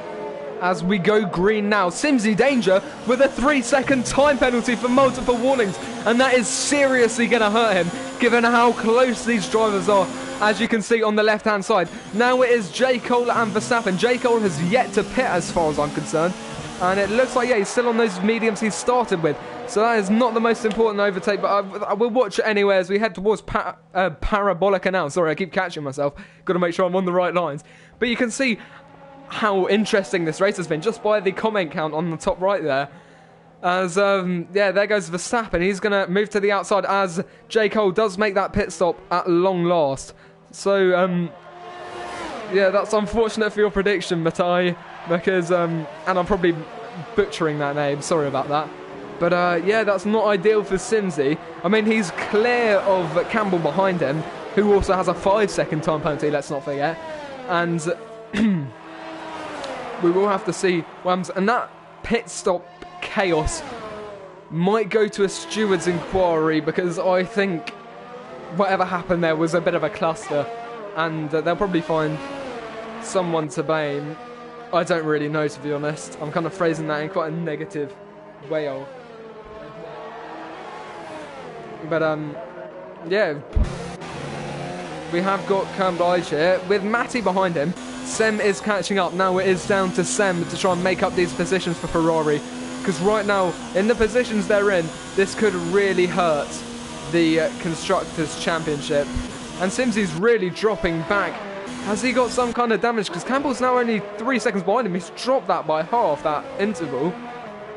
As we go green now, Simsy Danger with a 3-second time penalty for multiple warnings. And that is seriously going to hurt him, given how close these drivers are, as you can see on the left-hand side. Now it is J. Cole and Verstappen. J. Cole has yet to pit as far as I'm concerned. And it looks like, yeah, he's still on those mediums he started with. So that is not the most important overtake, but I will watch it anyway as we head towards Parabolica now. Sorry, I keep catching myself. Got to make sure I'm on the right lines. But you can see how interesting this race has been just by the comment count on the top right there. As, yeah, there goes Verstappen. He's going to move to the outside as J. Cole does make that pit stop at long last. So, yeah, that's unfortunate for your prediction, Matai, because, and I'm probably butchering that name. Sorry about that. But, yeah, that's not ideal for Simsy. I mean, he's clear of Campbell behind him, who also has a 5-second time penalty, let's not forget. And we will have to see what happens. And that pit stop chaos might go to a steward's inquiry because I think whatever happened there was a bit of a cluster. And they'll probably find someone to blame. I don't really know, to be honest. I'm kind of phrasing that in quite a negative way. But, yeah, We have got RLH here with Matty behind him. Sem is catching up. Now it is down to Sem to try and make up these positions for Ferrari. Because right now, in the positions they're in, this could really hurt the Constructors' Championship. And Simsy's really dropping back. Has he got some kind of damage? Because Campbell's now only 3 seconds behind him. He's dropped that by half, that interval.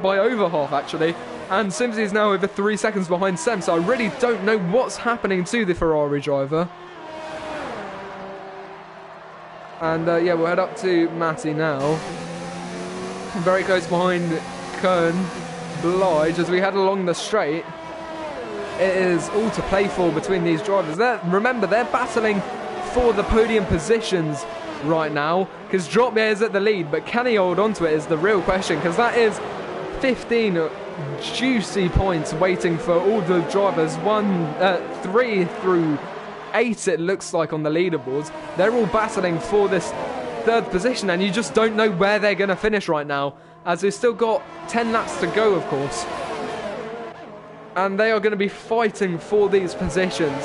By over half, actually. And Simsy's now over 3 seconds behind Sem. So I really don't know what's happening to the Ferrari driver. And yeah, we'll head up to Matty now. Very close behind Kern Blige as we head along the straight. It is all to play for between these drivers. Remember, they're battling for the podium positions right now. Because Dropia is at the lead, but can he hold on to it is the real question. Because that is 15 juicy points waiting for all the drivers. 3 through 8 it looks like on the leaderboards. They're all battling for this third position, and you just don't know where they're going to finish right now, as they've still got 10 laps to go, of course, and they are going to be fighting for these positions.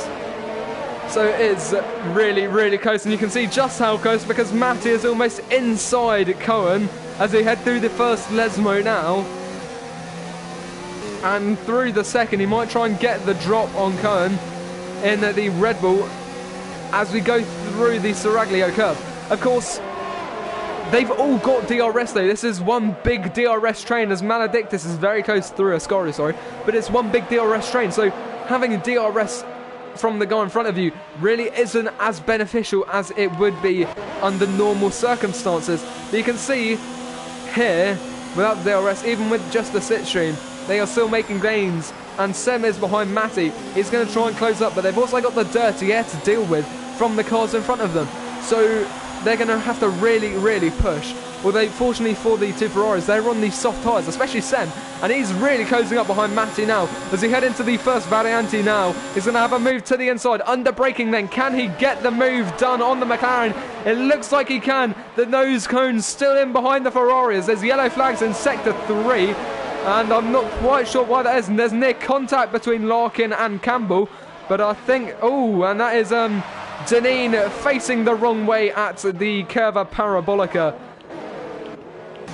So it's really, really close, and you can see just how close, because Matty is almost inside Cohen as they head through the first Lesmo now, and through the second he might try and get the drop on Cohen in the Red Bull as we go through the Seraglio curve. Of course, they've all got DRS though. This is one big DRS train, as Maledictus is very close through Ascari, sorry, but it's one big DRS train, so having a DRS from the guy in front of you really isn't as beneficial as it would be under normal circumstances. But you can see here, without the DRS, even with just the sit stream, they are still making gains. And Sem is behind Matty. He's going to try and close up, but they've also got the dirty air to deal with from the cars in front of them. So they're going to have to really, really push. Although, fortunately for the two Ferraris, they're on these soft tyres, especially Sem. And he's really closing up behind Matty now. As he head into the first Variante now, he's going to have a move to the inside. Under braking then. Can he get the move done on the McLaren? It looks like he can. The nose cone's still in behind the Ferraris. There's yellow flags in Sector 3. And I'm not quite sure why that is. And there's near contact between Larkin and Campbell. But I think... Oh, and that is Deneen facing the wrong way at the Curva Parabolica.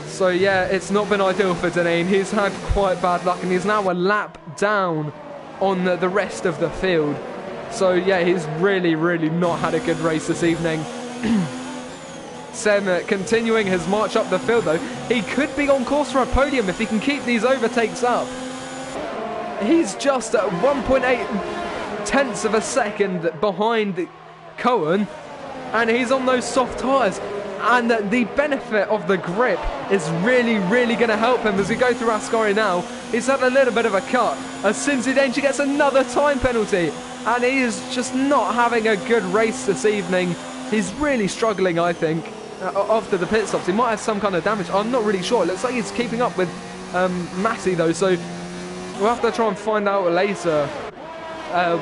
So yeah, it's not been ideal for Deneen. He's had quite bad luck, and he's now a lap down on the rest of the field. So yeah, he's really, really not had a good race this evening. Sem continuing his march up the field though. He could be on course for a podium if he can keep these overtakes up. He's just at 1.8 tenths of a second behind Cohen, and he's on those soft tyres. And the benefit of the grip is really, really going to help him as we go through Ascari now. He's had a little bit of a cut as Cincy Danger gets another time penalty. And he is just not having a good race this evening. He's really struggling, I think, after the pit stops. He might have some kind of damage. I'm not really sure. It looks like he's keeping up with Matty, though. So we'll have to try and find out later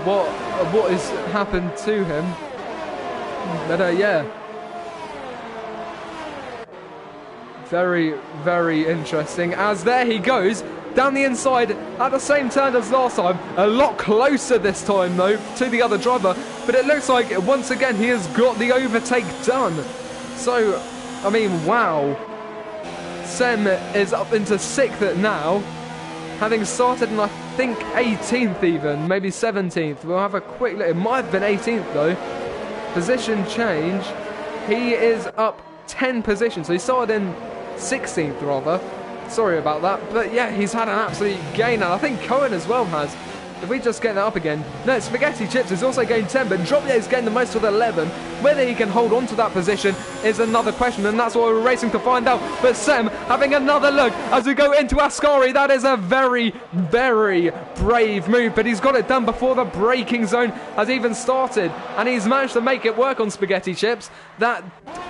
what has happened to him. But yeah. Very, very interesting, as there he goes down the inside at the same turn as last time. A lot closer this time though to the other driver, but it looks like once again he has got the overtake done. So I mean, wow, Sem is up into 6th now, having started in I think 18th even, maybe 17th. We'll have a quick look. It might have been 18th though. Position change. He is up 10 positions, so he started in 16th rather. Sorry about that, but yeah, he's had an absolute gain, and I think Cohen as well has. If we just get that up again. No, Spaghetti Chips is also gained 10, but Dropier is getting the most with 11. Whether he can hold on to that position is another question, and that's what we're racing to find out. But Sem having another look as we go into Ascari. That is a very, very brave move, but he's got it done before the braking zone has even started, and he's managed to make it work on Spaghetti Chips. That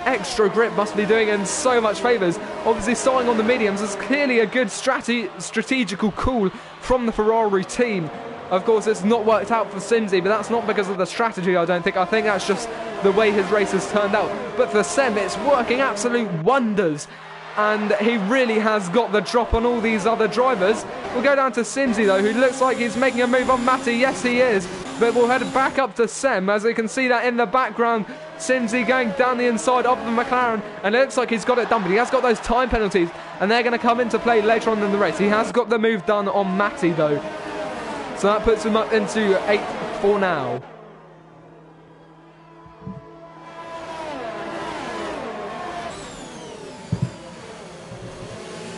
extra grip must be doing him so much favours. Obviously starting on the mediums is clearly a good strategical call from the Ferrari team. Of course, it's not worked out for Simsy, but that's not because of the strategy, I don't think. I think that's just the way his race has turned out. But for Sem, it's working absolute wonders. And he really has got the drop on all these other drivers. We'll go down to Simsy, though, who looks like he's making a move on Matty. Yes, he is. But we'll head back up to Sem, as we can see that in the background. Simsy going down the inside of the McLaren, and it looks like he's got it done, but he has got those time penalties, and they're going to come into play later on in the race. He has got the move done on Matty, though. So that puts him up into 8th for now.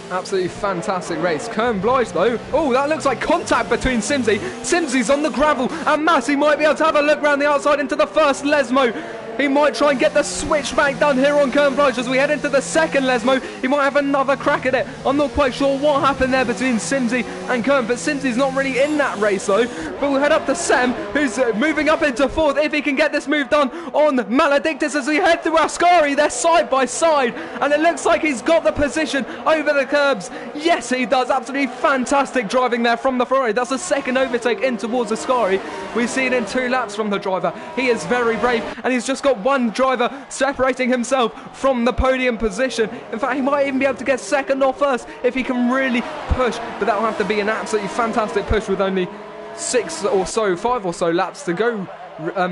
Absolutely fantastic race. Kern Blige, though. Oh, that looks like contact between Simsy. Simsy's on the gravel, and Massey might be able to have a look round the outside into the first Lesmo. He might try and get the switchback done here on Kern Blige as we head into the second Lesmo. He might have another crack at it. I'm not quite sure what happened there between Simsy and Kern, but Simsy's not really in that race though. But we'll head up to Sam, who's moving up into 4th if he can get this move done on Maledictus as we head through Ascari. They're side by side, and it looks like he's got the position over the curbs. Yes, he does. Absolutely fantastic driving there from the Ferrari. That's a second overtake in towards Ascari. We've seen in 2 laps from the driver. He is very brave, and he's just got one driver separating himself from the podium position. In fact, he might even be able to get 2nd or 1st if he can really push, but that will have to be an absolutely fantastic push with only 5 or so laps to go.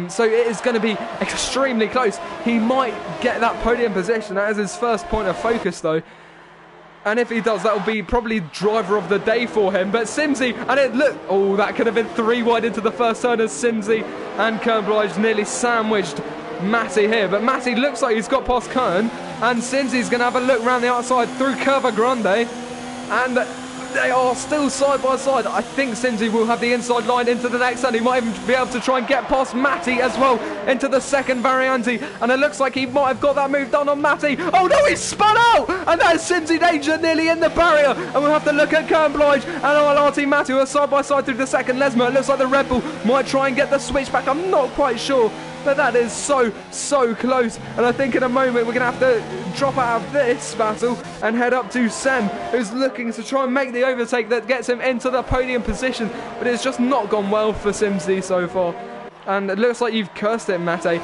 So it is going to be extremely close. He might get that podium position. That is his first point of focus though. And if he does, that will be probably driver of the day for him. But Simsy, and it look, oh, that could have been 3 wide into the first turn as Simsy and Kern Blige nearly sandwiched Matty here. But Matty looks like he's got past Kern, and Simsy's going to have a look round the outside through Curva Grande, and they are still side by side. I think Simsy will have the inside line into the next turn. He might even be able to try and get past Matty as well into the second Variante, and it looks like he might have got that move done on Matty. Oh no, he's spun out, and that's Simsy Danger nearly in the barrier, and we'll have to look at Kern Blige and RLH Matty, who are side by side through the second Lesmo. It looks like the Red Bull might try and get the switch back. I'm not quite sure, but that is so close, and I think in a moment we're going to have to drop out of this battle and head up to Sem, who's looking to try and make the overtake that gets him into the podium position, but it's just not gone well for Simsy so far. And it looks like you've cursed it, Mate.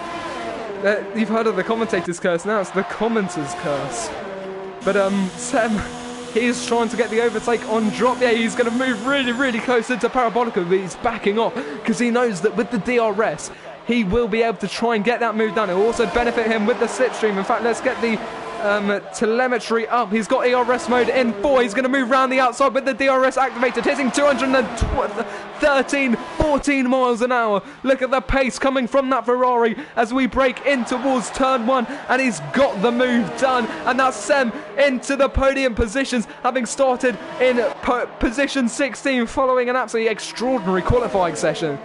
You've heard of the commentator's curse, now it's the commenter's curse. But Sem, he's trying to get the overtake on drop. Yeah, he's going to move really close into Parabolica, but he's backing off because he knows that with the DRS, he will be able to try and get that move done. It will also benefit him with the slipstream. In fact, let's get the telemetry up. He's got ERS mode in 4. He's going to move around the outside with the DRS activated, hitting 14 miles an hour. Look at the pace coming from that Ferrari as we break in towards turn 1, and he's got the move done, and that's Sem into the podium positions, having started in position 16 following an absolutely extraordinary qualifying session.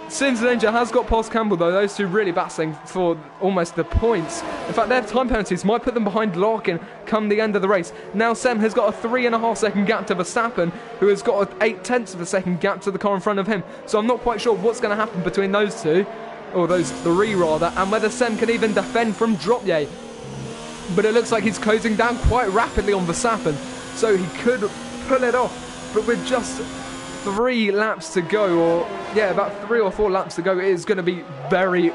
Sims and Danger has got past Campbell though, those two really battling for almost the points. In fact, their time penalties might put them behind Larkin come the end of the race. Now Sem has got a 3.5 second gap to Verstappen, who has got an 0.8 of a second gap to the car in front of him. So I'm not quite sure what's going to happen between those two, or those 3 rather, and whether Sem can even defend from Dropye. But it looks like he's closing down quite rapidly on Verstappen, so he could pull it off, but with just 3 laps to go, or yeah, about 3 or 4 laps to go, it is going to be very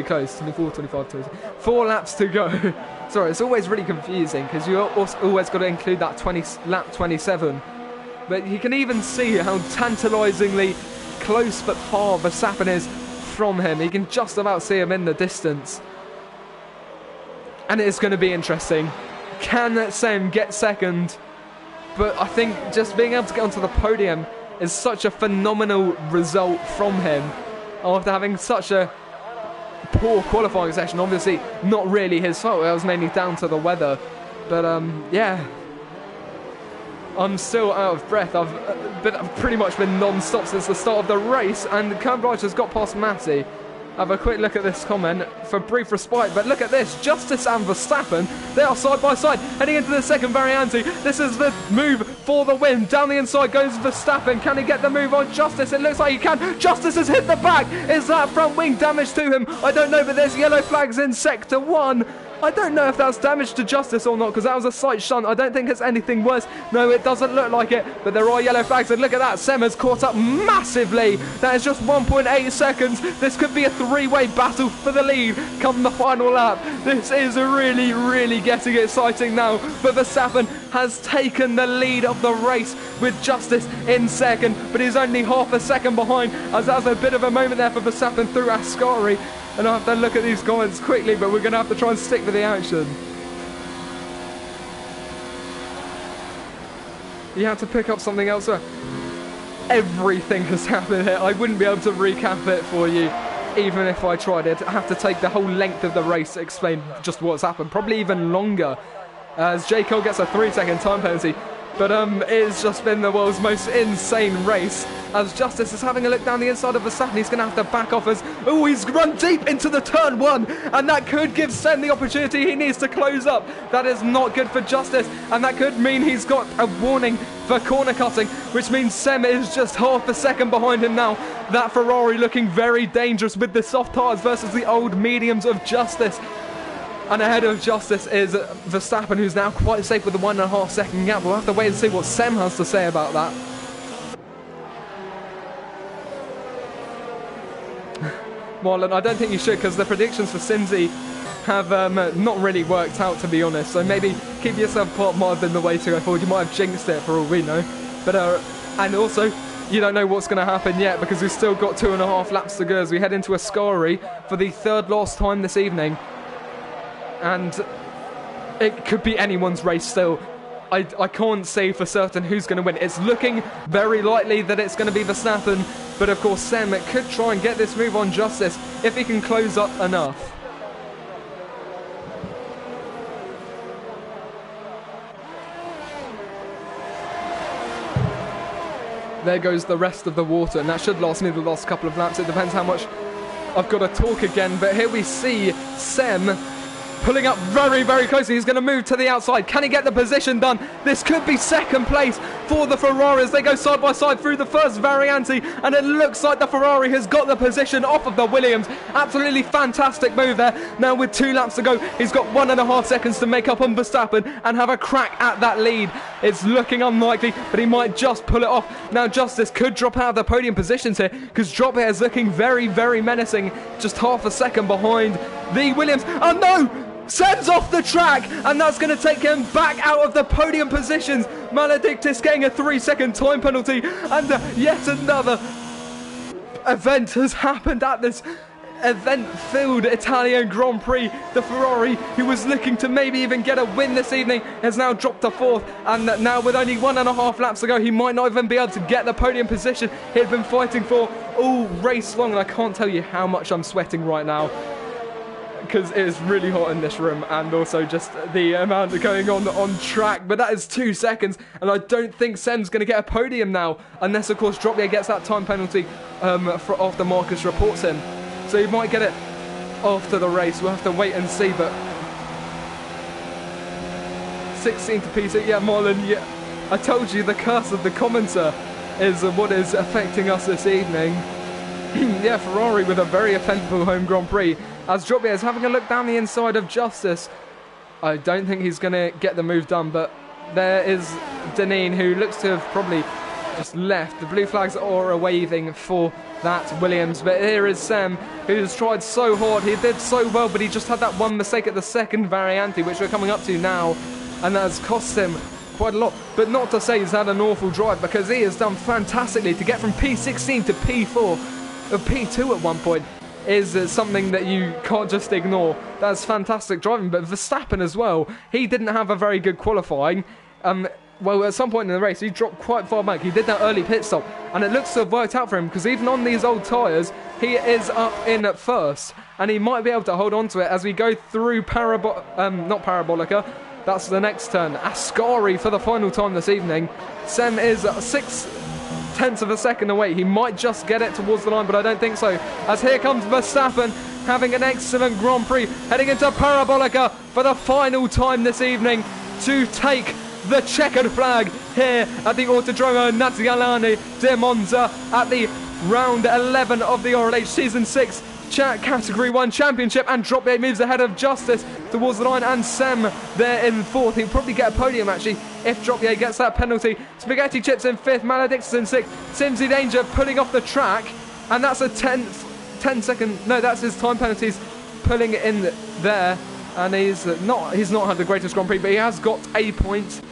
close. 24, 25, 20. 4 laps to go. Sorry, it's always really confusing because you always got to include that lap 27. But you can even see how tantalisingly close but far Verstappen is from him. He can just about see him in the distance. And it's going to be interesting. Can Sem get second? But I think just being able to get onto the podium is such a phenomenal result from him after having such a poor qualifying session. Obviously not really his fault, it was mainly down to the weather, but yeah, I'm still out of breath. I've pretty much been non-stop since the start of the race, and Kern Blige has got past Matty. Have a quick look at this comment for brief respite, but look at this, Justice and Verstappen, they are side by side, heading into the second Variante. This is the move for the win. Down the inside goes Verstappen. Can he get the move on Justice? It looks like he can. Justice has hit the back. Is that front wing damage to him? I don't know, but there's yellow flags in Sector 1. I don't know if that's damage to Justice or not, because that was a slight shunt. I don't think it's anything worse. No, it doesn't look like it, but there are yellow flags, and look at that. Sem has caught up massively. That is just 1.8 seconds. This could be a 3-way battle for the lead come the final lap. This is really getting exciting now for Verstappen. has taken the lead of the race with Justice in second, but he's only half a second behind, as that's a bit of a moment there for Verstappen through Ascari. And I have to look at these comments quickly, but we're going to have to try and stick with the action. You have to pick up something else. Everything has happened here. I wouldn't be able to recap it for you, even if I tried it. I have to take the whole length of the race to explain just what's happened. Probably even longer, as J. Cole gets a 3-second time penalty. But it's just been the world's most insane race, as Justice is having a look down the inside of Verstappen. He's going to have to back off as... Oh, he's run deep into the turn one, and that could give Sen the opportunity he needs to close up. That is not good for Justice, and that could mean he's got a warning for corner cutting, which means Sem is just half a second behind him now. That Ferrari looking very dangerous with the soft tyres versus the old mediums of Justice. And ahead of Justice is Verstappen, who's now quite safe with the 1.5 second gap. We'll have to wait and see what Sem has to say about that. Marlon, I don't think you should, because the predictions for Simsy have not really worked out, to be honest. So maybe keep yourself part might in the way to go forward. You might have jinxed it for all we know. But and also, you don't know what's going to happen yet, because we've still got 2.5 laps to go as we head into Ascari for the third last time this evening. And it could be anyone's race still. I can't say for certain who's going to win. It's looking very likely that it's going to be Verstappen, but of course Sem could try and get this move on Justice if he can close up enough. There goes the rest of the water, and that should last me the last couple of laps. It depends how much I've got to talk again, but here we see Sem pulling up very, very closely. He's going to move to the outside. Can he get the position done? This could be second place for the Ferraris. They go side by side through the first variante, and it looks like the Ferrari has got the position off of the Williams. Absolutely fantastic move there. Now with 2 laps to go, he's got 1.5 seconds to make up on Verstappen and have a crack at that lead. It's looking unlikely, but he might just pull it off. Now Justice could drop out of the podium positions here, because Drop here is looking very, very menacing. Just half a second behind the Williams. Oh no! Sem's off the track, and that's going to take him back out of the podium positions. Maledictus getting a 3-second time penalty, and yet another event has happened at this event-filled Italian Grand Prix. The Ferrari, who was looking to maybe even get a win this evening, has now dropped to 4th, and now with only 1.5 laps to go, he might not even be able to get the podium position he'd been fighting for all race long. And I can't tell you how much I'm sweating right now, because it is really hot in this room, and also just the amount going on track. But that is 2 seconds, and I don't think Sem's going to get a podium now, unless of course Droppier gets that time penalty after Marcus reports him. So he might get it after the race. We'll have to wait and see. But 16 to P2. Yeah, Marlon, yeah, I told you the curse of the commenter is what is affecting us this evening. Yeah, Ferrari with a very eventful home Grand Prix. As Droppier is having a look down the inside of Justice. I don't think he's going to get the move done, but there is Deneen, who looks to have probably just left. The blue flags are waving for that Williams, but here is Sem, who's tried so hard. He did so well, but he just had that one mistake at the second variante, which we're coming up to now, and that has cost him quite a lot. But not to say he's had an awful drive, because he has done fantastically to get from P16 to P4, or P2 at one point, is something that you can't just ignore. That's fantastic driving. But Verstappen as well, he didn't have a very good qualifying. Well, at some point in the race, he dropped quite far back. He did that early pit stop, and it looks to have worked out for him, because even on these old tyres, he is up in at first, and he might be able to hold on to it as we go through not Parabolica. That's the next turn. Ascari for the final time this evening. Sem is 0.6 of a second away. He might just get it towards the line, but I don't think so. As here comes Verstappen, having an excellent Grand Prix, heading into Parabolica for the final time this evening to take the checkered flag here at the Autodromo Nazionale di Monza at the round 11 of the RLH Season 6 Category 1 Championship. And Droppier moves ahead of Justice towards the line, and Sem there in 4th. He'll probably get a podium actually if Droppier gets that penalty. Spaghetti Chips in 5th, Maledictus in 6th, Simsy Danger pulling off the track, and that's a 10 second, no, that's his time penalties pulling in there. And he's not had the greatest Grand Prix, but he has got a point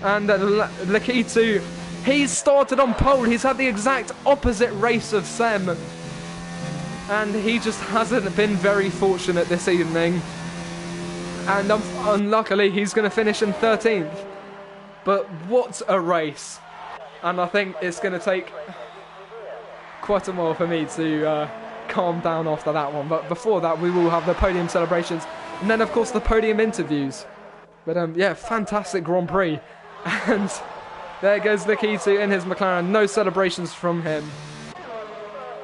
And Lakitu, he's started on pole. He's had the exact opposite race of Sem. And he just hasn't been very fortunate this evening. And unluckily, he's going to finish in 13th. But what a race. And I think it's going to take quite a while for me to calm down after that one. But before that, we will have the podium celebrations. And then, of course, the podium interviews. But, yeah, fantastic Grand Prix. And there goes Lakitu in his McLaren. No celebrations from him.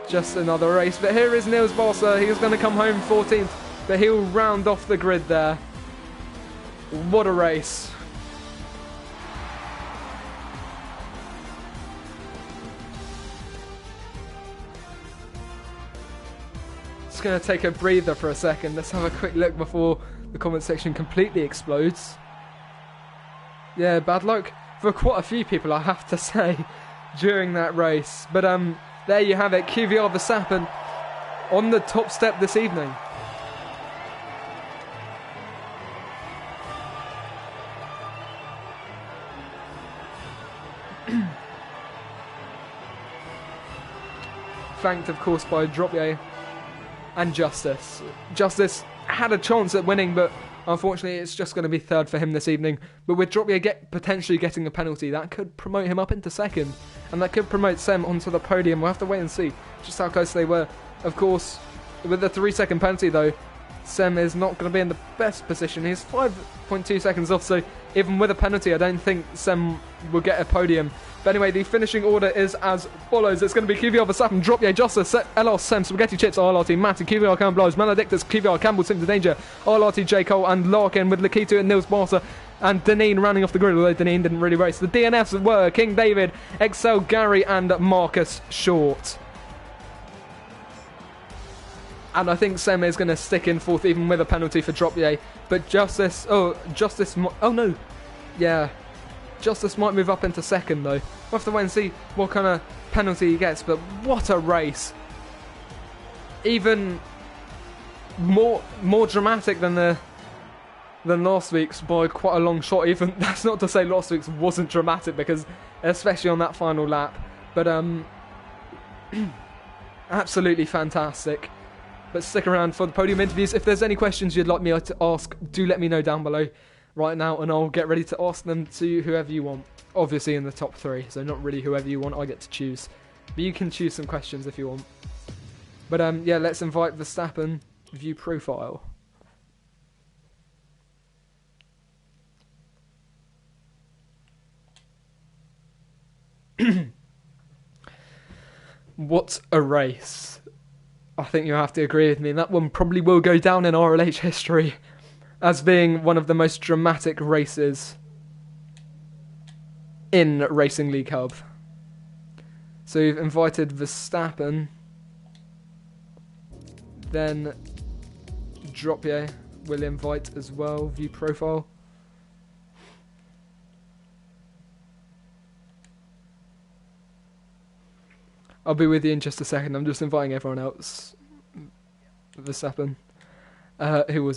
Just another race. But here is Niels Bossa. He was going to come home 14th. But he'll round off the grid there. What a race. Just going to take a breather for a second. Let's have a quick look before the comment section completely explodes. Yeah, bad luck for quite a few people, I have to say, during that race. But there you have it. QVR Verstappen on the top step this evening. Flanked, of course, by Dropier and Justice. Justice had a chance at winning, but unfortunately it's just going to be third for him this evening. But with Dropier potentially getting a penalty, that could promote him up into second. And that could promote Sem onto the podium. We'll have to wait and see just how close they were. Of course, with the 3-second penalty though, Sem is not going to be in the best position. He's 5.2 seconds off, so even with a penalty, I don't think Sem will get a podium. But anyway, the finishing order is as follows. It's going to be QVR Verstappen, Dropier, Justice, LR, Sem, Spaghetti Chips, RLT, Matty, QVR Campbell Blows, Maledictus, QVR Campbell, Sim to Danger, RLT, J. Cole, and Larkin with Lakitu and Niels Barca. And Deneen running off the grid, although Deneen didn't really race. The DNFs were King David, Excel, Gary, and Marcus Short. And I think Sem is going to stick in fourth, even with a penalty for Dropier. But Justice might move up into second, though. We'll have to wait and see what kind of penalty he gets. But what a race. Even more dramatic than last week's by quite a long shot. Even that's not to say last week's wasn't dramatic, because especially on that final lap. But absolutely fantastic. But stick around for the podium interviews. If there's any questions you'd like me to ask, do let me know down below right now, and I'll get ready to ask them to whoever you want. Obviously in the top 3, so not really whoever you want, I get to choose. But you can choose some questions if you want. But yeah, let's invite Verstappen, view profile. What a race. I think you have to agree with me. That one probably will go down in RLH history as being one of the most dramatic races in Racing League Hub. So you've invited Verstappen, then Dropier will invite as well, view profile. I'll be with you in just a second. I'm just inviting everyone else. Verstappen. Who was it?